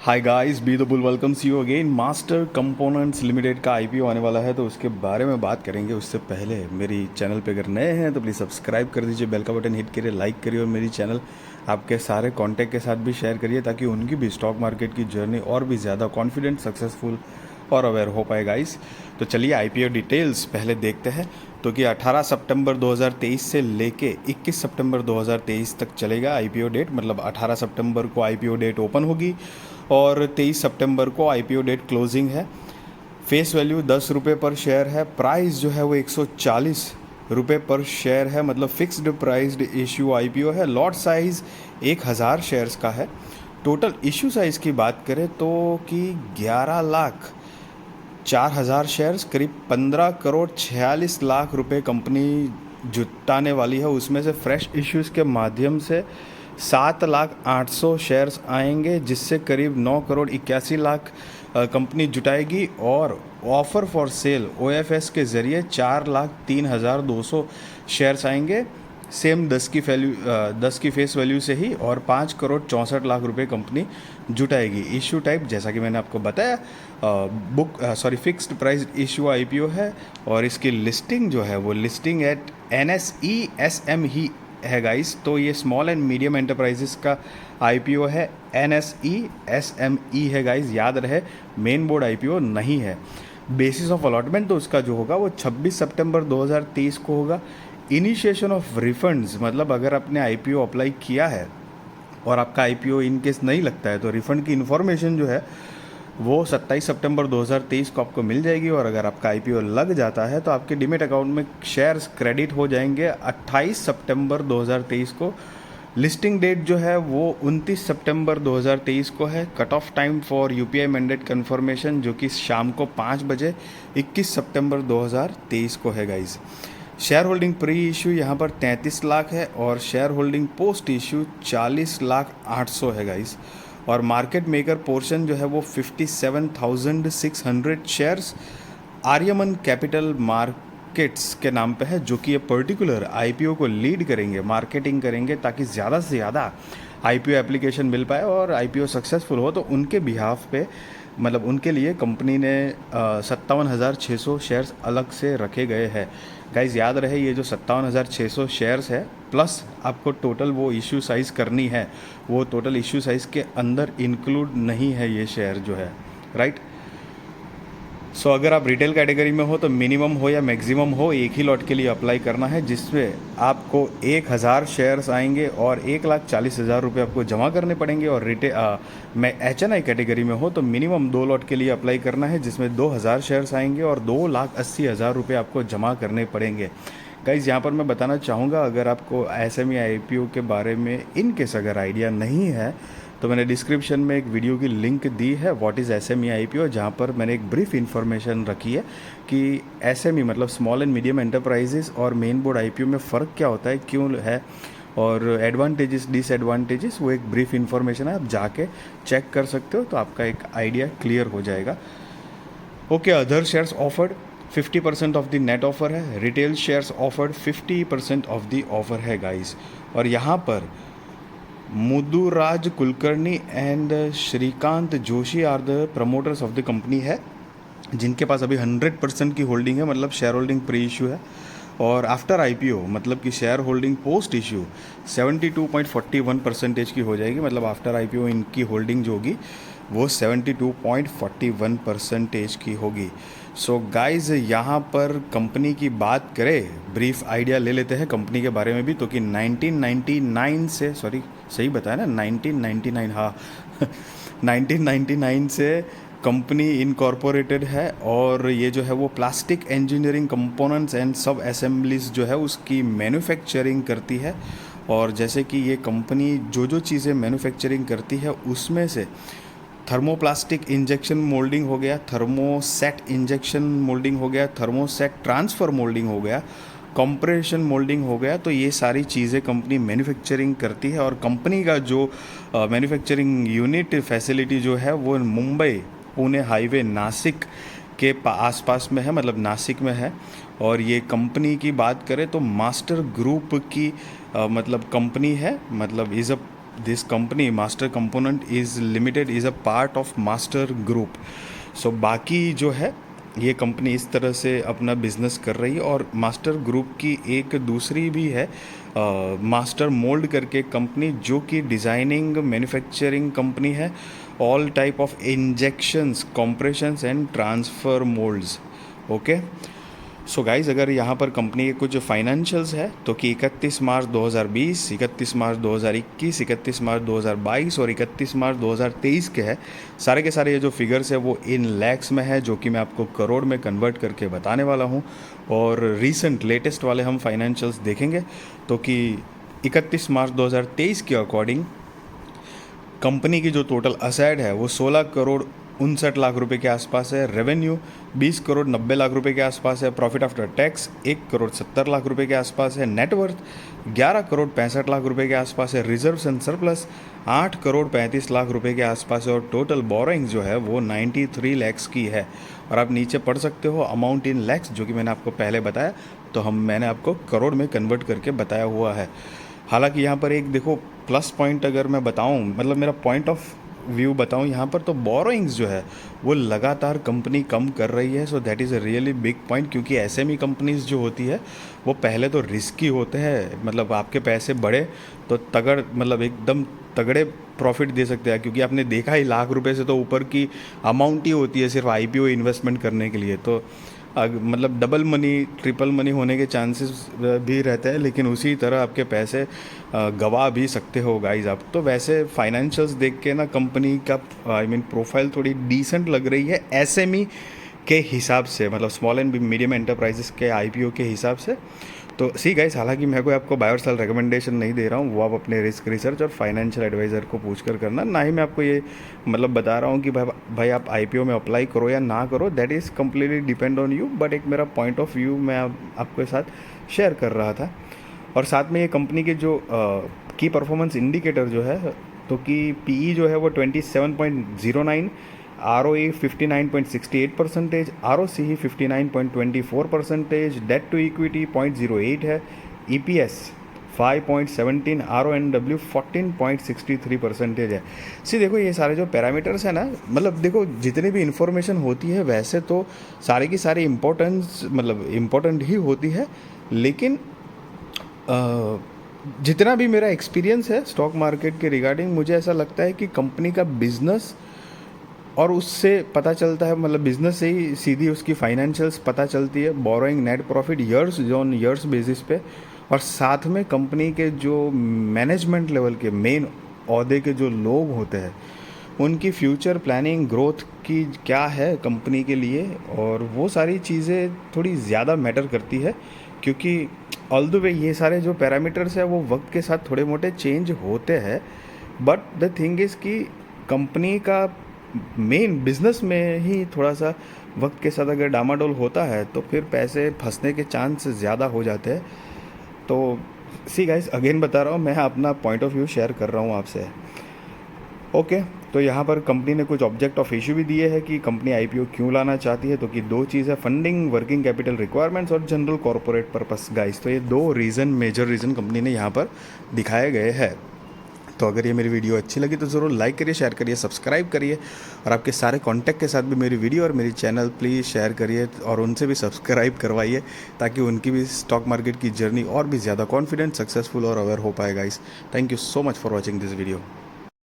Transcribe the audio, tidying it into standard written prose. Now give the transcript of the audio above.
Hi guys, be the bull welcomes you again. Master components limited का IPO आने वाला है, तो उसके बारे में बात करेंगे। उससे पहले मेरी चैनल पे अगर नए हैं तो प्लीज़ सब्सक्राइब कर दीजिए, बेल का बटन हिट करिए, लाइक करिए और मेरी चैनल आपके सारे कॉन्टैक्ट के साथ भी शेयर करिए ताकि उनकी भी स्टॉक मार्केट की जर्नी और भी ज़्यादा कॉन्फिडेंट, सक्सेसफुल और अवेयर हो पाए गाइस। तो चलिए आईपीओ डिटेल्स पहले देखते हैं। तो कि 18 सितंबर 2023 से लेके 21 सितंबर 2023 तक चलेगा आईपीओ डेट। मतलब 18 सितंबर को आईपीओ डेट ओपन होगी और 23 सितंबर को आईपीओ डेट क्लोजिंग है। फेस वैल्यू 10 रुपये पर शेयर है। प्राइस जो है वो 140 रुपये पर शेयर है, मतलब फिक्स्ड प्राइस्ड इश्यू आईपीओ है। लॉट साइज़ 1000 शेयर्स का है। टोटल इशू साइज़ की बात करें तो कि 11,04,000 शेयर्स, करीब 15,46,00,000 रुपए कंपनी जुटाने वाली है। उसमें से फ्रेश इश्यूज़ के माध्यम से 7,08,000 शेयर्स आएंगे, जिससे करीब 9,81,00,000 कंपनी जुटाएगी। और ऑफ़र फॉर सेल ओएफएस के ज़रिए 4,03,200 शेयर्स आएंगे, सेम 10 की फेस वैल्यू से ही, और 5,64,00,000 रुपए कंपनी जुटाएगी। इशू टाइप जैसा कि मैंने आपको बताया, फिक्स्ड प्राइस इशू आईपीओ है। और इसकी लिस्टिंग जो है वो लिस्टिंग एट एनएसई एसएम ही है गाइस। तो ये स्मॉल एंड मीडियम एंटरप्राइजेस का आईपीओ है, एनएसई एसएमई है गाइस, याद रहे, मेन बोर्ड आईपीओ नहीं है। बेसिस ऑफ अलॉटमेंट तो उसका जो होगा वो 26 सितंबर 2023 को होगा। इनिशिएशन ऑफ रिफंड्स, मतलब अगर आपने आईपीओ अप्लाई किया है और आपका आईपीओ इन केस नहीं लगता है तो रिफंड की इन्फॉर्मेशन जो है वो 27 सितंबर 2023 को आपको मिल जाएगी। और अगर आपका आईपीओ लग जाता है तो आपके डीमेट अकाउंट में शेयर्स क्रेडिट हो जाएंगे 28 सितंबर 2023 को। लिस्टिंग डेट जो है वो 29 सितंबर 2023 को है। Cut off time for UPI mandate confirmation जो कि शाम को 5 बजे 21 सितंबर 2023 को है guys. Share holding pre issue यहाँ पर 33 लाख है और शेयर होल्डिंग पोस्ट इशू 40,08,000 है गाइज। और मार्केट मेकर पोर्शन जो है वो 57,600 शेयर्स आर्यमन कैपिटल मार्केट्स के नाम पे है, जो कि ये पर्टिकुलर आईपीओ को लीड करेंगे, मार्केटिंग करेंगे, ताकि ज़्यादा से ज़्यादा आईपीओ एप्लीकेशन मिल पाए और आईपीओ सक्सेसफुल हो। तो उनके बिहाफ पे, मतलब उनके लिए कंपनी ने 57,600 शेयर्स अलग से रखे गए हैं गाइज। याद रहे, ये जो 57,600 शेयर्स है प्लस आपको टोटल वो इशू साइज़ करनी है, वो टोटल इशू साइज़ के अंदर इंक्लूड नहीं है ये शेयर जो है, राइट। सो अगर आप रिटेल कैटेगरी में हो तो मिनिमम हो या मैक्सिमम हो, एक ही लॉट के लिए अप्लाई करना है, जिसमें आपको 1,000 शेयर्स आएंगे और 1,40,000 रुपये आपको जमा करने पड़ेंगे। और मैं HNI कैटेगरी में हो तो मिनिमम 2 लॉट के लिए अप्लाई करना है, जिसमें 2,000 शेयर्स आएंगे और 2,80,000 रुपये आपको जमा करने पड़ेंगे। गाइज़, यहाँ पर मैं बताना चाहूँगा, अगर आपको SME IPO के बारे में इन केस अगर आइडिया नहीं है तो मैंने डिस्क्रिप्शन में एक वीडियो की लिंक दी है, व्हाट इज़ SME IPO, जहाँ पर मैंने एक ब्रीफ इन्फॉर्मेशन रखी है कि SME मतलब स्मॉल एंड मीडियम एंटरप्राइजेस और मेन बोर्ड IPO में फ़र्क क्या होता है, क्यों है, और एडवांटेजेस डिसएडवांटेजेस, वो एक ब्रीफ इन्फॉर्मेशन है, आप जाके चेक कर सकते हो तो आपका एक आइडिया क्लियर हो जाएगा। Okay, other shares offered 50% of the net offer है। Retail shares offered 50% of the offer है गाइस। और यहाँ पर Muduraj Kulkarni and Shrikant Joshi are the promoters of the company है, जिनके पास अभी 100% की होल्डिंग है, मतलब शेयर होल्डिंग प्री इशू है। और आफ्टर आईपीओ मतलब कि शेयर होल्डिंग पोस्ट इशू 72.41% की हो जाएगी, मतलब आफ्टर आईपीओ इनकी होल्डिंग जो होगी वो 72.41% की होगी। सो गाइज, यहाँ पर कंपनी की बात करें, ब्रीफ आइडिया ले लेते हैं कंपनी के बारे में भी। तो कि 1999 से, सॉरी सही बताया ना, 1999, हाँ 1999 से कंपनी इनकॉर्पोरेटेड है। और ये जो है वो प्लास्टिक इंजीनियरिंग कंपोनेंट्स एंड सब असेंबलीज जो है उसकी मैन्युफैक्चरिंग करती है। और जैसे कि ये कंपनी जो जो चीज़ें मैन्युफैक्चरिंग करती है उसमें से थर्मोप्लास्टिक इंजेक्शन मोल्डिंग हो गया, थर्मोसेट इंजेक्शन मोल्डिंग हो गया, थर्मोसेट ट्रांसफ़र मोल्डिंग हो गया, कंप्रेशन मोल्डिंग हो गया। तो ये सारी चीज़ें कंपनी मैन्युफैक्चरिंग करती है। और कंपनी का जो मैन्युफैक्चरिंग यूनिट फैसिलिटी जो है वो मुंबई पुणे हाईवे नासिक के आसपास में है, मतलब नासिक में है। और ये कंपनी की बात करें तो मास्टर ग्रुप की मतलब कंपनी है, मतलब is a this company Master Component is Limited is a part of Master Group. So बाकी जो है ये कंपनी इस तरह से अपना बिजनेस कर रही है। और मास्टर ग्रुप की एक दूसरी भी है मास्टर मोल्ड करके कंपनी, जो कि डिज़ाइनिंग मैन्युफैक्चरिंग कंपनी है। All type of injections, compressions and transfer moulds. Okay, so guys, अगर यहाँ पर कंपनी के कुछ फाइनेंशियल्स है तो कि 31 मार्च 2020, 31 मार्च 2021, 31 मार्च 2022 और 31 मार्च 2023 के हैं। सारे के सारे ये जो फिगर्स है वो इन लैक्स में है, जो कि मैं आपको करोड़ में कन्वर्ट करके बताने वाला हूँ। और रीसेंट लेटेस्ट वाले हम फाइनेंशियल्स देखेंगे तो कि 31 मार्च 2023 के अकॉर्डिंग कंपनी की जो टोटल असेट है वो 16 करोड़ 59 लाख रुपए के आसपास है। रेवेन्यू 20 करोड़ 90 लाख रुपए के आसपास है। Profit after tax 1 crore 70 lakh रुपए के आसपास है। नेटवर्थ 11 करोड़ 65 लाख रुपए के आसपास है। Reserves and surplus 8 crore 35 lakh रुपए के आसपास है। और टोटल बोरोइंग्स जो है वो 93 लैक्स की है। और आप नीचे पढ़ सकते हो अमाउंट इन लैक्स, जो कि मैंने आपको पहले बताया, तो मैंने आपको करोड़ में कन्वर्ट करके बताया हुआ है। हालांकि यहाँ पर एक देखो प्लस पॉइंट अगर मैं बताऊँ, मतलब मेरा पॉइंट ऑफ व्यू बताऊँ यहाँ पर, तो बोरोइंग्स जो है वो लगातार कंपनी कम कर रही है। So that is a really big point, क्योंकि एसएमई कंपनीज जो होती है वो पहले तो रिस्की होते हैं। मतलब आपके पैसे बढ़े तो मतलब एकदम तगड़े प्रॉफिट दे सकते हैं, क्योंकि आपने देखा ही लाख रुपए से तो ऊपर की अमाउंट ही होती है सिर्फ आईपीओ इन्वेस्टमेंट करने के लिए। तो मतलब डबल मनी ट्रिपल मनी होने के चांसेस भी रहते हैं, लेकिन उसी तरह आपके पैसे गवा भी सकते हो गाइज आप। तो वैसे फाइनेंशियल्स देख के ना कंपनी का प्रोफाइल थोड़ी डिसेंट लग रही है एसएमई के हिसाब से, मतलब स्मॉल एंड मीडियम एंटरप्राइजेस के आईपीओ के हिसाब से। तो सी गाइस, हालांकि मैं कोई आपको बाय और सेल रिकमेंडेशन नहीं दे रहा हूँ, वो आप अपने रिस्क रिसर्च और फाइनेंशियल एडवाइज़र को पूछ कर करना। ना ही मैं आपको ये मतलब बता रहा हूँ कि भाई आप आईपीओ में अप्लाई करो या ना करो, that is completely depend on you. But एक मेरा पॉइंट ऑफ व्यू मैं आपके साथ शेयर कर रहा था। और साथ में ये कंपनी के जो की परफॉर्मेंस इंडिकेटर जो है, तो कि पीई जो है वो 27.09, ROE 59.68%, ROCE 59.24%, debt to equity 0.08 है, EPS 5.17, RONW 14.63% है। देखो ये सारे जो पैरामीटर्स हैं ना, मतलब देखो जितनी भी इंफॉर्मेशन होती है वैसे तो सारी की सारी इम्पोर्टेंट ही होती है, लेकिन जितना भी मेरा एक्सपीरियंस है स्टॉक मार्केट के रिगार्डिंग, मुझे ऐसा लगता है कि कंपनी का बिजनेस और उससे पता चलता है, मतलब बिजनेस से ही सीधी उसकी फाइनेंशियल्स पता चलती है, borrowing, net profit, years on years basis पे। और साथ में कंपनी के जो मैनेजमेंट लेवल के मेन ओहदे के जो लोग होते हैं उनकी फ्यूचर प्लानिंग, ग्रोथ की क्या है कंपनी के लिए, और वो सारी चीज़ें थोड़ी ज़्यादा मैटर करती है। क्योंकि ऑल द वे ये सारे जो पैरामीटर्स है वो वक्त के साथ थोड़े मोटे चेंज होते हैं, बट द थिंग इज़ कि कंपनी का मेन बिजनेस में ही थोड़ा सा वक्त के साथ अगर डामाडोल होता है तो फिर पैसे फंसने के चांस ज़्यादा हो जाते हैं। तो सी गाइस, अगेन बता रहा हूँ, मैं अपना पॉइंट ऑफ व्यू शेयर कर रहा हूँ आपसे। ओके, तो यहाँ पर कंपनी ने कुछ ऑब्जेक्ट ऑफ इशू भी दिए हैं कि कंपनी आईपीओ क्यों लाना चाहती है। तो कि दो चीज़ है, फंडिंग, वर्किंग कैपिटल रिक्वायरमेंट्स और जनरल कॉर्पोरेट पर्पस गाइस। तो ये दो मेजर रीज़न कंपनी ने यहाँ पर दिखाए गए हैं। तो अगर ये मेरी वीडियो अच्छी लगी तो ज़रूर लाइक करिए, शेयर करिए, सब्सक्राइब करिए, और आपके सारे कॉन्टैक्ट के साथ भी मेरी वीडियो और मेरी चैनल प्लीज़ शेयर करिए और उनसे भी सब्सक्राइब करवाइए, ताकि उनकी भी स्टॉक मार्केट की जर्नी और भी ज़्यादा कॉन्फिडेंट, सक्सेसफुल और अवेयर हो पाए guys. Thank you so much for watching this video.